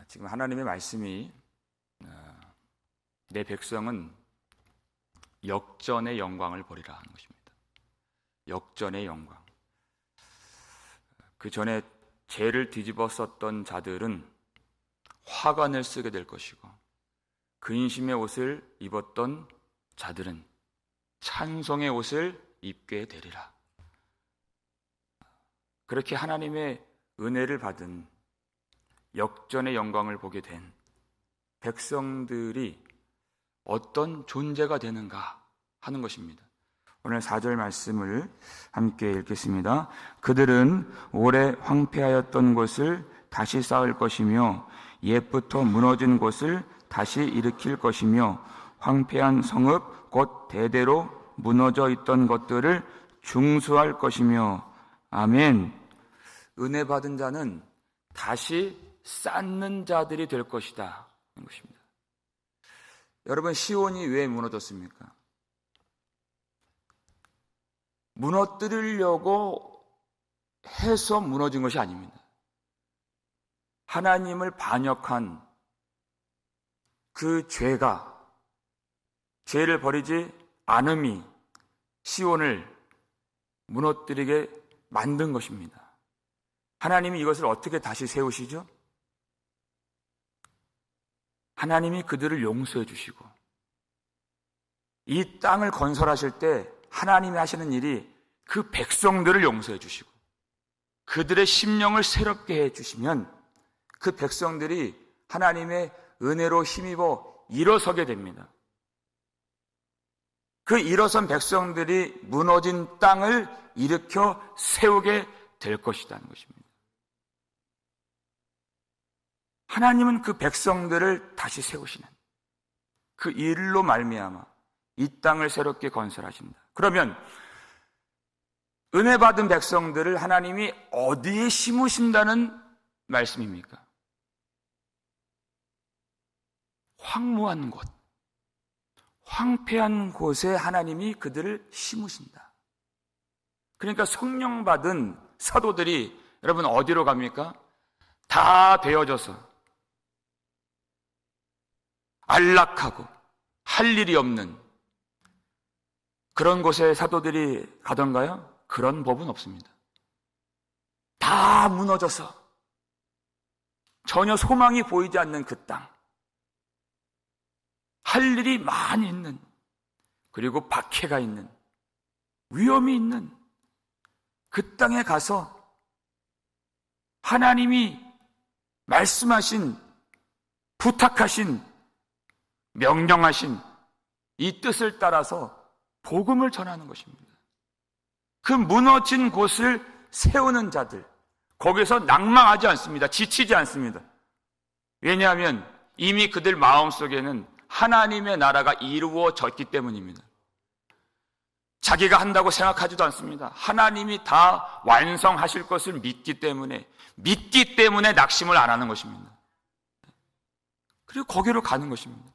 지금 하나님의 말씀이 내 백성은 역전의 영광을 보리라 하는 것입니다. 역전의 영광. 그 전에 죄를 뒤집어 썼던 자들은 화관을 쓰게 될 것이고, 근심의 옷을 입었던 자들은 찬송의 옷을 입게 되리라. 그렇게 하나님의 은혜를 받은 역전의 영광을 보게 된 백성들이 어떤 존재가 되는가 하는 것입니다. 오늘 4절 말씀을 함께 읽겠습니다. 그들은 오래 황폐하였던 곳을 다시 쌓을 것이며 옛부터 무너진 곳을 다시 일으킬 것이며 황폐한 성읍 곧 대대로 무너져 있던 것들을 중수할 것이며. 아멘. 은혜 받은 자는 다시 쌓는 자들이 될 것이다 하는 것입니다. 여러분, 시온이 왜 무너졌습니까? 무너뜨리려고 해서 무너진 것이 아닙니다. 하나님을 반역한 그 죄를 버리지 않음이 시온을 무너뜨리게 만든 것입니다. 하나님이 이것을 어떻게 다시 세우시죠? 하나님이 그들을 용서해 주시고, 이 땅을 건설하실 때 하나님이 하시는 일이 그 백성들을 용서해 주시고 그들의 심령을 새롭게 해 주시면 그 백성들이 하나님의 은혜로 힘입어 일어서게 됩니다. 그 일어선 백성들이 무너진 땅을 일으켜 세우게 될 것이라는 것입니다. 하나님은 그 백성들을 다시 세우시는 그 일로 말미암아 이 땅을 새롭게 건설하신다. 그러면 은혜 받은 백성들을 하나님이 어디에 심으신다는 말씀입니까? 황무한 곳, 황폐한 곳에 하나님이 그들을 심으신다. 그러니까 성령 받은 사도들이 여러분 어디로 갑니까? 다 되어져서 안락하고 할 일이 없는 그런 곳에 사도들이 가던가요? 그런 법은 없습니다. 다 무너져서 전혀 소망이 보이지 않는 그 땅, 할 일이 많이 있는, 그리고 박해가 있는, 위험이 있는 그 땅에 가서 하나님이 말씀하신, 부탁하신, 명령하신 이 뜻을 따라서 복음을 전하는 것입니다. 그 무너진 곳을 세우는 자들, 거기서 낭망하지 않습니다. 지치지 않습니다. 왜냐하면 이미 그들 마음속에는 하나님의 나라가 이루어졌기 때문입니다. 자기가 한다고 생각하지도 않습니다. 하나님이 다 완성하실 것을 믿기 때문에 낙심을 안 하는 것입니다. 그리고 거기로 가는 것입니다.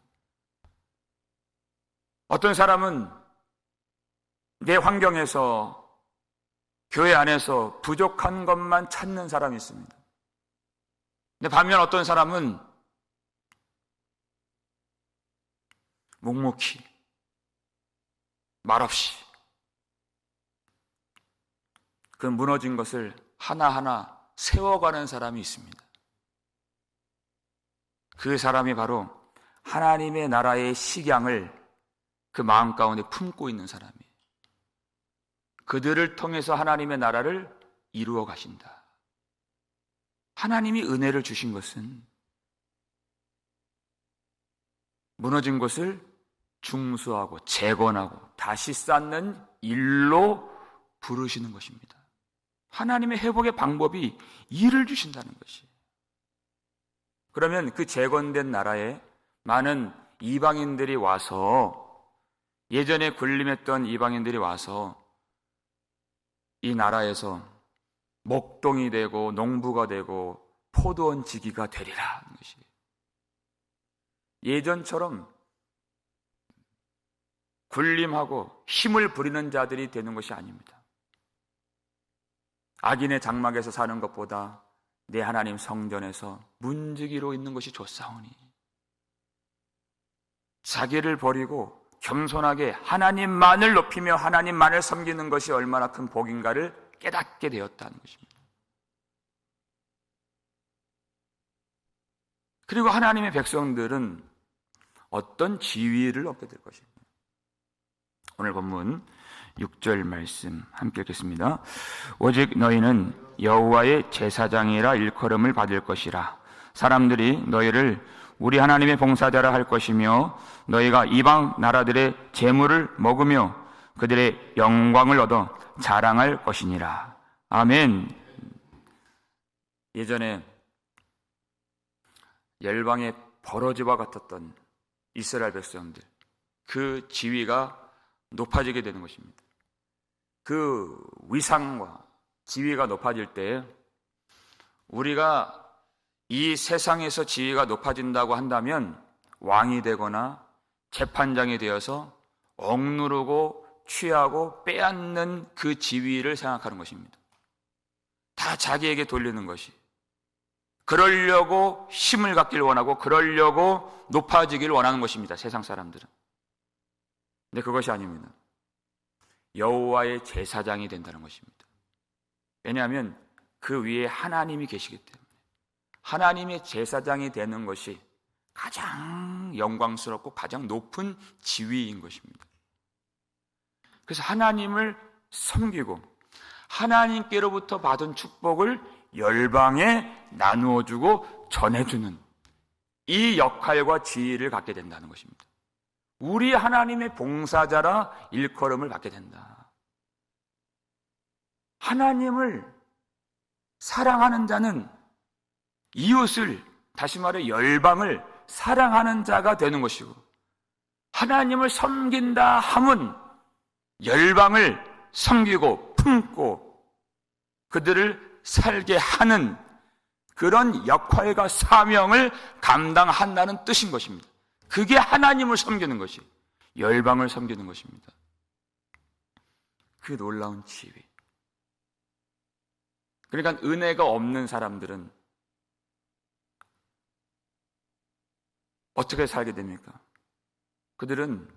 어떤 사람은 내 환경에서, 교회 안에서 부족한 것만 찾는 사람이 있습니다. 근데 반면 어떤 사람은 묵묵히, 말없이 그 무너진 것을 하나하나 세워가는 사람이 있습니다. 그 사람이 바로 하나님의 나라의 식양을 그 마음 가운데 품고 있는 사람이에요. 그들을 통해서 하나님의 나라를 이루어 가신다. 하나님이 은혜를 주신 것은 무너진 것을 중수하고 재건하고 다시 쌓는 일로 부르시는 것입니다. 하나님의 회복의 방법이 일을 주신다는 것이에요. 그러면 그 재건된 나라에 많은 이방인들이 와서, 예전에 군림했던 이방인들이 와서 이 나라에서 목동이 되고 농부가 되고 포도원 지기가 되리라 하는 것이에요. 예전처럼 군림하고 힘을 부리는 자들이 되는 것이 아닙니다. 악인의 장막에서 사는 것보다 내 하나님 성전에서 문지기로 있는 것이 좋사오니. 자기를 버리고 겸손하게 하나님만을 높이며 하나님만을 섬기는 것이 얼마나 큰 복인가를 깨닫게 되었다는 것입니다. 그리고 하나님의 백성들은 어떤 지위를 얻게 될 것입니다. 오늘 본문 6절 말씀 함께 읽겠습니다. 오직 너희는 여호와의 제사장이라 일컬음을 받을 것이라. 사람들이 너희를 우리 하나님의 봉사자라 할 것이며 너희가 이방 나라들의 재물을 먹으며 그들의 영광을 얻어 자랑할 것이니라. 아멘. 예전에 열방의 버러지와 같았던 이스라엘 백성들, 그 지위가 높아지게 되는 것입니다. 그 위상과 지위가 높아질 때 우리가 이 세상에서 지위가 높아진다고 한다면 왕이 되거나 재판장이 되어서 억누르고 취하고 빼앗는 그 지위를 생각하는 것입니다. 다 자기에게 돌리는 것이, 그러려고 힘을 갖길 원하고 그러려고 높아지길 원하는 것입니다. 세상 사람들은. 근데 그것이 아닙니다. 여호와의 제사장이 된다는 것입니다. 왜냐하면 그 위에 하나님이 계시기 때문에 하나님의 제사장이 되는 것이 가장 영광스럽고 가장 높은 지위인 것입니다. 그래서 하나님을 섬기고 하나님께로부터 받은 축복을 열방에 나누어주고 전해주는 이 역할과 지위를 갖게 된다는 것입니다. 우리 하나님의 봉사자라 일컬음을 받게 된다. 하나님을 사랑하는 자는 이웃을, 다시 말해 열방을 사랑하는 자가 되는 것이고, 하나님을 섬긴다 함은 열방을 섬기고 품고 그들을 살게 하는 그런 역할과 사명을 감당한다는 뜻인 것입니다. 그게 하나님을 섬기는 것이, 열방을 섬기는 것입니다. 그 놀라운 지위. 그러니까 은혜가 없는 사람들은 어떻게 살게 됩니까? 그들은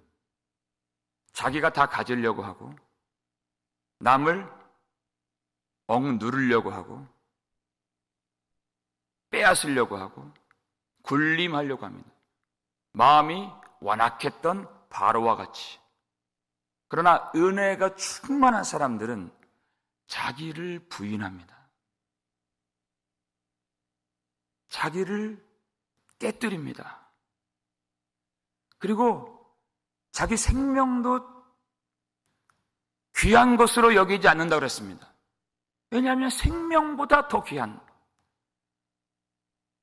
자기가 다 가지려고 하고 남을 억누르려고 하고 빼앗으려고 하고 군림하려고 합니다. 마음이 완악했던 바로와 같이. 그러나 은혜가 충만한 사람들은 자기를 부인합니다. 자기를 깨뜨립니다. 그리고 자기 생명도 귀한 것으로 여기지 않는다고 그랬습니다. 왜냐하면 생명보다 더 귀한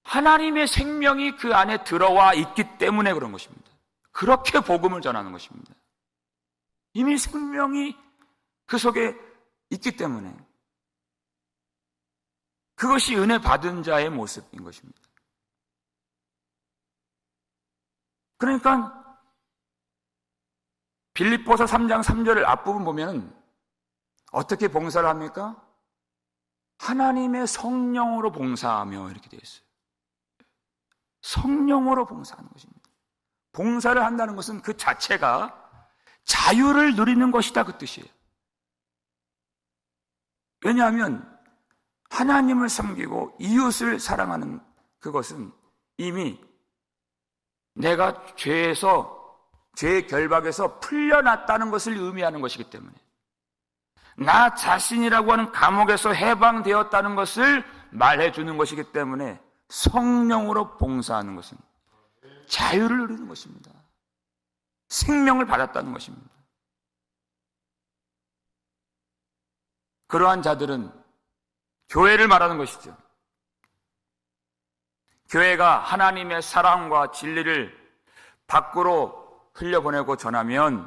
하나님의 생명이 그 안에 들어와 있기 때문에 그런 것입니다. 그렇게 복음을 전하는 것입니다. 이미 생명이 그 속에 있기 때문에 그것이 은혜 받은 자의 모습인 것입니다. 그러니까 빌립보서 3장 3절을 앞부분 보면 어떻게 봉사를 합니까? 하나님의 성령으로 봉사하며 이렇게 되어 있어요. 성령으로 봉사하는 것입니다. 봉사를 한다는 것은 그 자체가 자유를 누리는 것이다, 그 뜻이에요. 왜냐하면 하나님을 섬기고 이웃을 사랑하는 그것은 이미 내가 죄의 결박에서 풀려났다는 것을 의미하는 것이기 때문에, 나 자신이라고 하는 감옥에서 해방되었다는 것을 말해주는 것이기 때문에 성령으로 봉사하는 것은 자유를 누리는 것입니다. 생명을 받았다는 것입니다. 그러한 자들은 교회를 말하는 것이죠. 교회가 하나님의 사랑과 진리를 밖으로 흘려보내고 전하면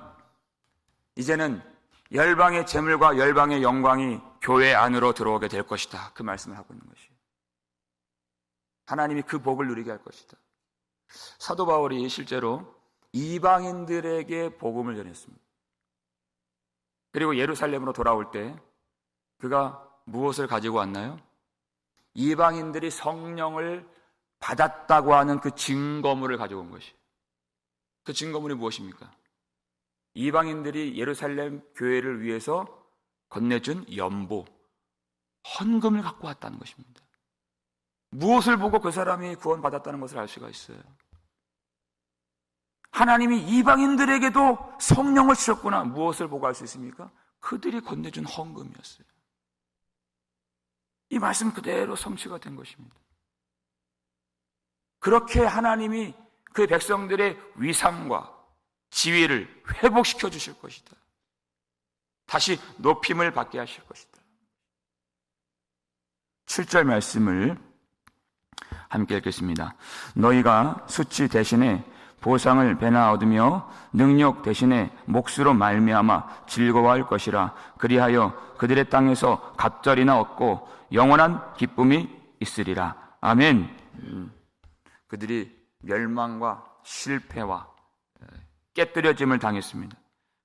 이제는 열방의 재물과 열방의 영광이 교회 안으로 들어오게 될 것이다. 그 말씀을 하고 있는 것이에요. 하나님이 그 복을 누리게 할 것이다. 사도 바울이 실제로 이방인들에게 복음을 전했습니다. 그리고 예루살렘으로 돌아올 때 그가 무엇을 가지고 왔나요? 이방인들이 성령을 받았다고 하는 그 증거물을 가져온 것이에요. 그 증거물이 무엇입니까? 이방인들이 예루살렘 교회를 위해서 건네준 연보, 헌금을 갖고 왔다는 것입니다. 무엇을 보고 그 사람이 구원받았다는 것을 알 수가 있어요? 하나님이 이방인들에게도 성령을 주셨구나. 무엇을 보고 알 수 있습니까? 그들이 건네준 헌금이었어요. 이 말씀 그대로 성취가 된 것입니다. 그렇게 하나님이 그 백성들의 위상과 지위를 회복시켜 주실 것이다. 다시 높임을 받게 하실 것이다. 7절 말씀을 함께 읽겠습니다. 너희가 수치 대신에 보상을 배나 얻으며 능력 대신에 몫으로 말미암아 즐거워할 것이라. 그리하여 그들의 땅에서 갑절이나 얻고 영원한 기쁨이 있으리라. 아멘. 그들이 멸망과 실패와 깨뜨려짐을 당했습니다.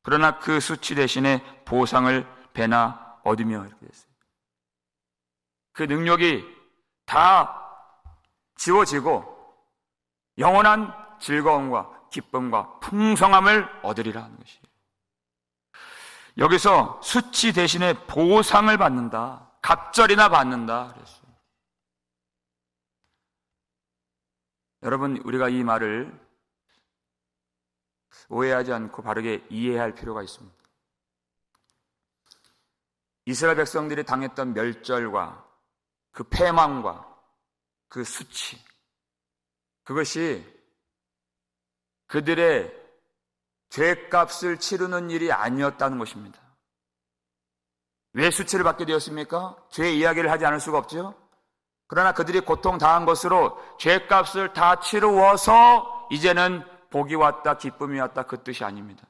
그러나 그 수치 대신에 보상을 배나 얻으며 이렇게 됐어요. 그 능력이 다 지워지고 영원한 즐거움과 기쁨과 풍성함을 얻으리라 하는 것이에요. 여기서 수치 대신에 보상을 받는다, 갑절이나 받는다 그랬어요. 여러분, 우리가 이 말을 오해하지 않고 바르게 이해할 필요가 있습니다. 이스라엘 백성들이 당했던 멸절과 그 패망과 그 수치, 그것이 그들의 죄값을 치르는 일이 아니었다는 것입니다. 왜 수치를 받게 되었습니까? 죄의 이야기를 하지 않을 수가 없죠. 그러나 그들이 고통당한 것으로 죄값을 다 치루어서 이제는 복이 왔다, 기쁨이 왔다, 그 뜻이 아닙니다.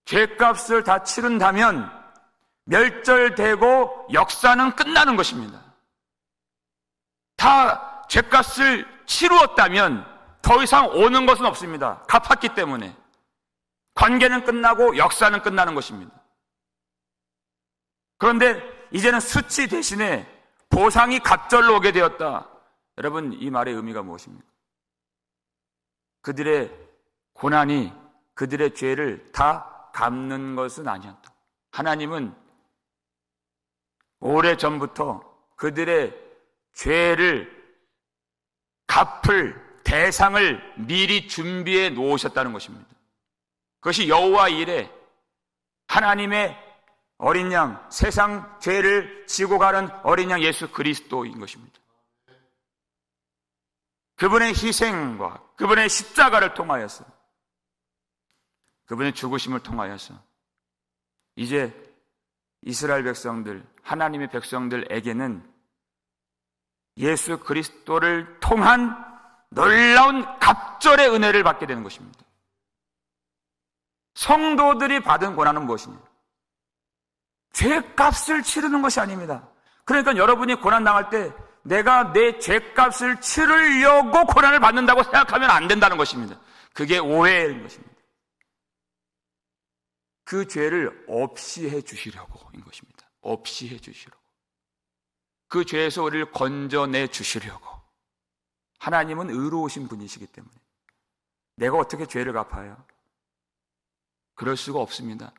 죄값을 다 치른다면 멸절되고 역사는 끝나는 것입니다. 다 죄값을 치루었다면 더 이상 오는 것은 없습니다. 갚았기 때문에. 관계는 끝나고 역사는 끝나는 것입니다. 그런데 이제는 수치 대신에 보상이 갑절로 오게 되었다. 여러분, 이 말의 의미가 무엇입니까? 그들의 고난이 그들의 죄를 다 갚는 것은 아니었다. 하나님은 오래전부터 그들의 죄를 갚을 대상을 미리 준비해 놓으셨다는 것입니다. 그것이 여호와 이레, 하나님의 어린 양, 세상 죄를 지고 가는 어린 양 예수 그리스도인 것입니다. 그분의 희생과 그분의 십자가를 통하여서, 그분의 죽으심을 통하여서 이제 이스라엘 백성들, 하나님의 백성들에게는 예수 그리스도를 통한 놀라운 갑절의 은혜를 받게 되는 것입니다. 성도들이 받은 고난은 무엇이냐? 죄값을 치르는 것이 아닙니다. 그러니까 여러분이 고난당할 때 내가 내 죄값을 치르려고 고난을 받는다고 생각하면 안 된다는 것입니다. 그게 오해인 것입니다. 그 죄를 없이 해주시려고인 것입니다. 없이 해주시려고. 그 죄에서 우리를 건져내 주시려고. 하나님은 의로우신 분이시기 때문에 내가 어떻게 죄를 갚아요? 그럴 수가 없습니다.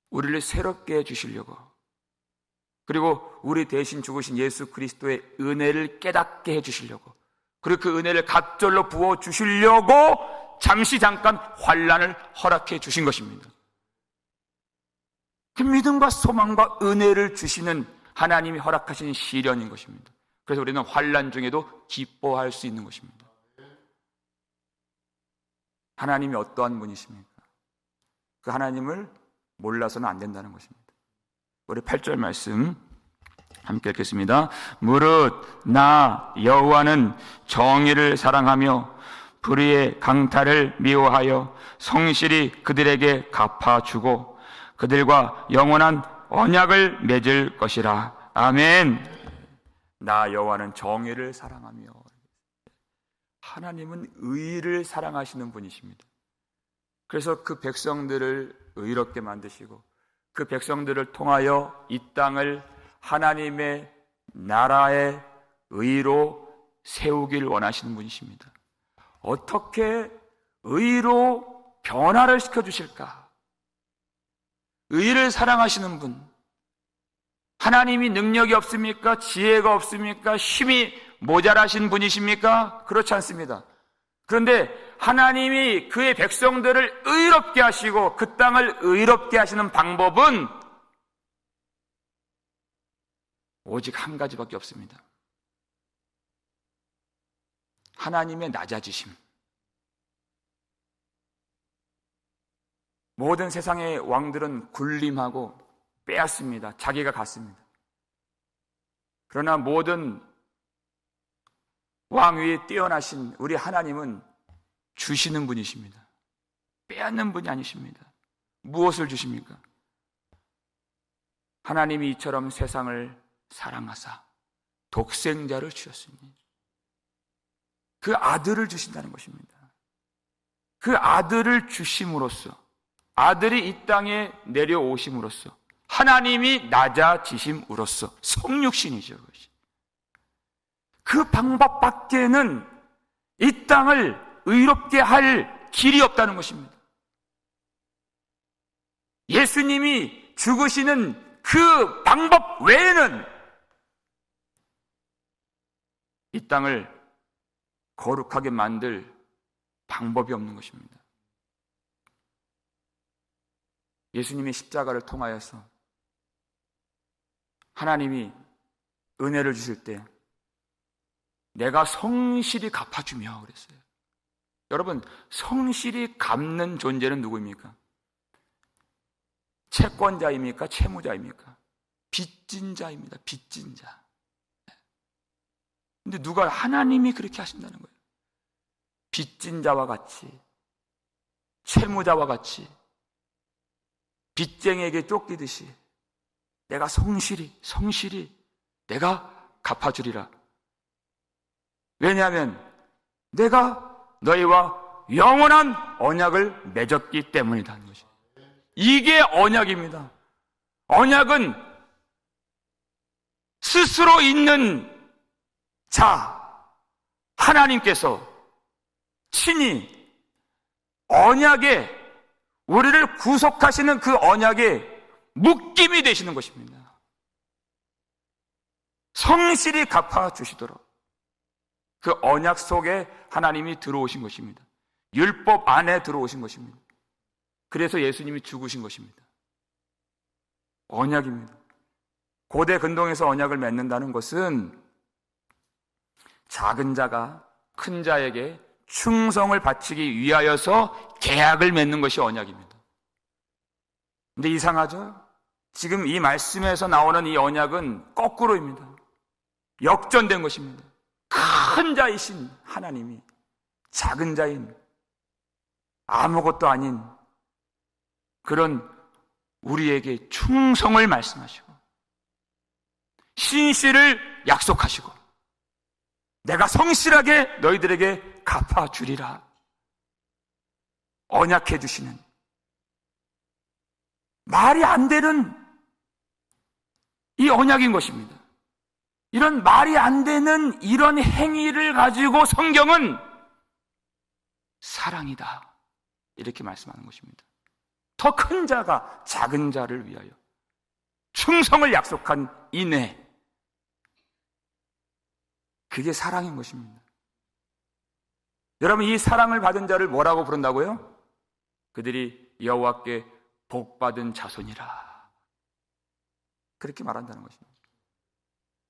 우리를 새롭게 해주시려고, 그리고 우리 대신 죽으신 예수 그리스도의 은혜를 깨닫게 해주시려고, 그리고 그 은혜를 갑절로 부어주시려고 잠깐 환난을 허락해 주신 것입니다. 그 믿음과 소망과 은혜를 주시는 하나님이 허락하신 시련인 것입니다. 그래서 우리는 환난 중에도 기뻐할 수 있는 것입니다. 하나님이 어떠한 분이십니까? 그 하나님을 몰라서는 안 된다는 것입니다. 우리 8절 말씀 함께 읽겠습니다. 무릇 나 여호와는 정의를 사랑하며 불의의 강탈을 미워하여 성실히 그들에게 갚아주고 그들과 영원한 언약을 맺을 것이라. 아멘. 나 여호와는 정의를 사랑하며, 하나님은 의를 사랑하시는 분이십니다. 그래서 그 백성들을 의롭게 만드시고 그 백성들을 통하여 이 땅을 하나님의 나라의 의로 세우길 원하시는 분이십니다. 어떻게 의로 변화를 시켜주실까? 의를 사랑하시는 분, 하나님이 능력이 없습니까? 지혜가 없습니까? 힘이 모자라신 분이십니까? 그렇지 않습니다. 그런데 하나님이 그의 백성들을 의롭게 하시고 그 땅을 의롭게 하시는 방법은 오직 한 가지밖에 없습니다. 하나님의 낮아지심. 모든 세상의 왕들은 군림하고 빼앗습니다. 자기가 갖습니다. 그러나 모든 왕위에 뛰어나신 우리 하나님은 주시는 분이십니다. 빼앗는 분이 아니십니다. 무엇을 주십니까? 하나님이 이처럼 세상을 사랑하사 독생자를 주셨으니 그 아들을 주신다는 것입니다. 그 아들을 주심으로써, 아들이 이 땅에 내려오심으로써, 하나님이 낮아지심으로써 성육신이죠. 그것이. 그 방법밖에는 이 땅을 의롭게 할 길이 없다는 것입니다. 예수님이 죽으시는 그 방법 외에는 이 땅을 거룩하게 만들 방법이 없는 것입니다. 예수님이 십자가를 통하여서 하나님이 은혜를 주실 때 내가 성실히 갚아주며 그랬어요. 여러분, 성실히 갚는 존재는 누구입니까? 채권자입니까? 채무자입니까? 빚진 자입니다. 빚진 자. 근데 누가 하나님이 그렇게 하신다는 거예요. 빚진 자와 같이, 채무자와 같이, 빚쟁이에게 쫓기듯이 내가 성실히 내가 갚아주리라. 왜냐하면 내가 너희와 영원한 언약을 맺었기 때문이다 하는 것이에요. 이게 언약입니다. 언약은 스스로 있는 자, 하나님께서 친히 언약에 우리를 구속하시는 그 언약에 묶임이 되시는 것입니다. 성실히 갚아주시도록 그 언약 속에 하나님이 들어오신 것입니다. 율법 안에 들어오신 것입니다. 그래서 예수님이 죽으신 것입니다. 언약입니다. 고대 근동에서 언약을 맺는다는 것은 작은 자가 큰 자에게 충성을 바치기 위하여서 계약을 맺는 것이 언약입니다. 근데 이상하죠? 지금 이 말씀에서 나오는 이 언약은 거꾸로입니다. 역전된 것입니다. 큰 자이신 하나님이 작은 자인 아무것도 아닌 그런 우리에게 충성을 말씀하시고 신실을 약속하시고 내가 성실하게 너희들에게 갚아주리라 언약해 주시는 말이 안 되는 이 언약인 것입니다. 이런 말이 안 되는 이런 행위를 가지고 성경은 사랑이다 이렇게 말씀하는 것입니다. 더 큰 자가 작은 자를 위하여 충성을 약속한 인애, 그게 사랑인 것입니다. 여러분, 이 사랑을 받은 자를 뭐라고 부른다고요? 그들이 여호와께 복받은 자손이라 그렇게 말한다는 것입니다.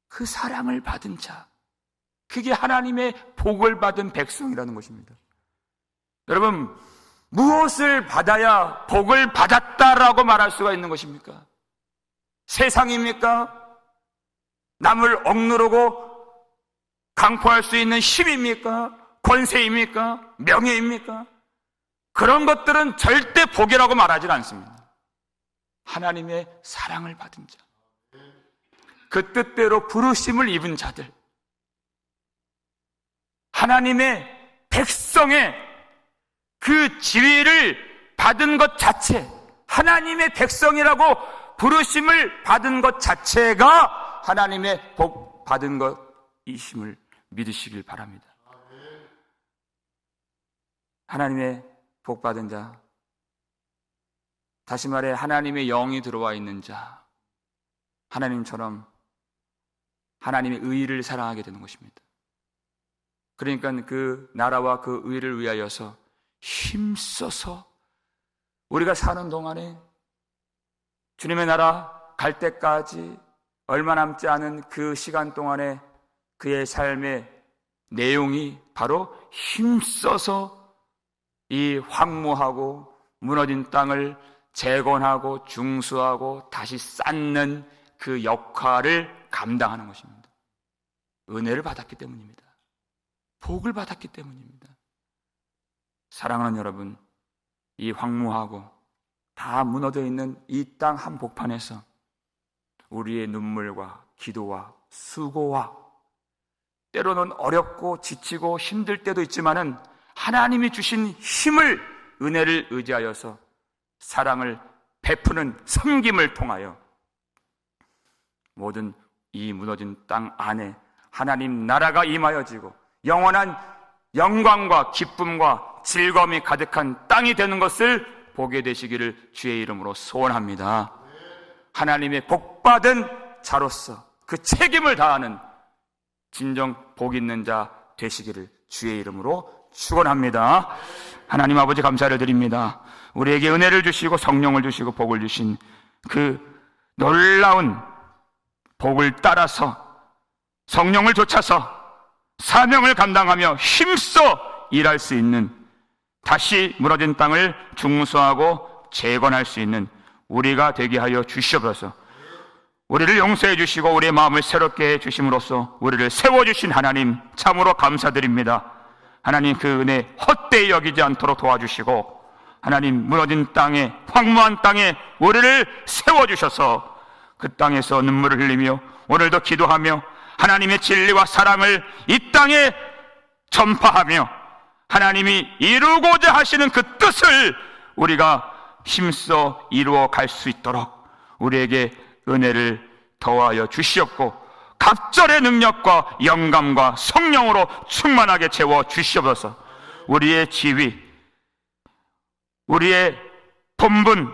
그 사랑을 받은 자, 그게 하나님의 복을 받은 백성이라는 것입니다. 여러분, 무엇을 받아야 복을 받았다라고 말할 수가 있는 것입니까? 세상입니까? 남을 억누르고 강포할 수 있는 힘입니까? 권세입니까? 명예입니까? 그런 것들은 절대 복이라고 말하지 않습니다. 하나님의 사랑을 받은 자, 그 뜻대로 부르심을 입은 자들, 하나님의 백성의 그 지위를 받은 것 자체, 하나님의 백성이라고 부르심을 받은 것 자체가 하나님의 복 받은 것이심을 믿으시길 바랍니다. 하나님의 복 받은 자, 다시 말해 하나님의 영이 들어와 있는 자, 하나님처럼 하나님의 의를 사랑하게 되는 것입니다. 그러니까 그 나라와 그 의를 위하여서 힘써서 우리가 사는 동안에 주님의 나라 갈 때까지 얼마 남지 않은 그 시간 동안에 그의 삶의 내용이 바로 힘써서 이 황무하고 무너진 땅을 재건하고 중수하고 다시 쌓는 그 역할을 감당하는 것입니다. 은혜를 받았기 때문입니다. 복을 받았기 때문입니다. 사랑하는 여러분, 이 황무하고 다 무너져 있는 이 땅 한복판에서 우리의 눈물과 기도와 수고와 때로는 어렵고 지치고 힘들 때도 있지만은 하나님이 주신 힘을, 은혜를 의지하여서 사랑을 베푸는 섬김을 통하여 모든 이 무너진 땅 안에 하나님 나라가 임하여지고 영원한 영광과 기쁨과 즐거움이 가득한 땅이 되는 것을 보게 되시기를 주의 이름으로 소원합니다. 하나님의 복받은 자로서 그 책임을 다하는 진정 복 있는 자 되시기를 주의 이름으로 축원합니다. 하나님 아버지 감사를 드립니다. 우리에게 은혜를 주시고 성령을 주시고 복을 주신 그 놀라운 복을 따라서 성령을 좇아서 사명을 감당하며 힘써 일할 수 있는, 다시 무너진 땅을 중수하고 재건할 수 있는 우리가 되게 하여 주시옵소서. 우리를 용서해 주시고 우리의 마음을 새롭게 해 주심으로써 우리를 세워주신 하나님 참으로 감사드립니다. 하나님 그 은혜 헛되이 여기지 않도록 도와주시고 하나님 무너진 땅에, 황무한 땅에 우리를 세워주셔서 그 땅에서 눈물을 흘리며 오늘도 기도하며 하나님의 진리와 사랑을 이 땅에 전파하며 하나님이 이루고자 하시는 그 뜻을 우리가 힘써 이루어 갈 수 있도록 우리에게 은혜를 더하여 주시옵고 갑절의 능력과 영감과 성령으로 충만하게 채워 주시옵소서. 우리의 지위, 우리의 본분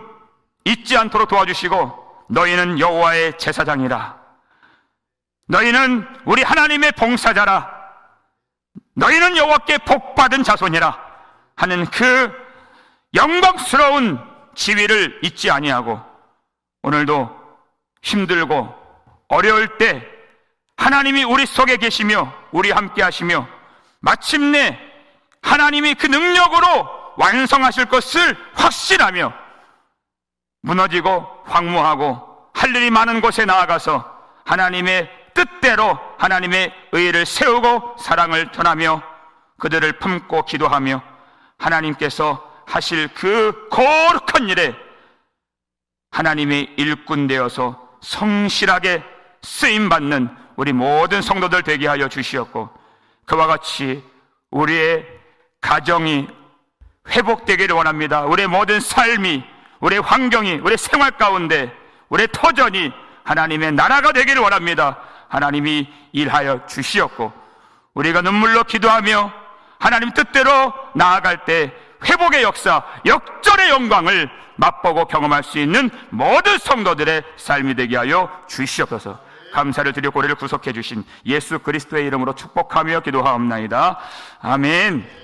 잊지 않도록 도와주시고 너희는 여호와의 제사장이라, 너희는 우리 하나님의 봉사자라, 너희는 여호와께 복받은 자손이라 하는 그 영광스러운 지위를 잊지 아니하고 오늘도 힘들고 어려울 때 하나님이 우리 속에 계시며 우리 함께 하시며 마침내 하나님이 그 능력으로 완성하실 것을 확신하며 무너지고 황무하고 할 일이 많은 곳에 나아가서 하나님의 뜻대로 하나님의 의를 세우고 사랑을 전하며 그들을 품고 기도하며 하나님께서 하실 그 거룩한 일에 하나님의 일꾼 되어서 성실하게 쓰임받는 우리 모든 성도들 되게 하여 주시옵고 그와 같이 우리의 가정이 회복되기를 원합니다. 우리의 모든 삶이, 우리의 환경이, 우리의 생활 가운데 우리의 터전이 하나님의 나라가 되기를 원합니다. 하나님이 일하여 주시옵고 우리가 눈물로 기도하며 하나님 뜻대로 나아갈 때 회복의 역사, 역전의 영광을 맛보고 경험할 수 있는 모든 성도들의 삶이 되게 하여 주시옵소서. 감사를 드려 고리를 구속해 주신 예수 그리스도의 이름으로 축복하며 기도하옵나이다. 아멘.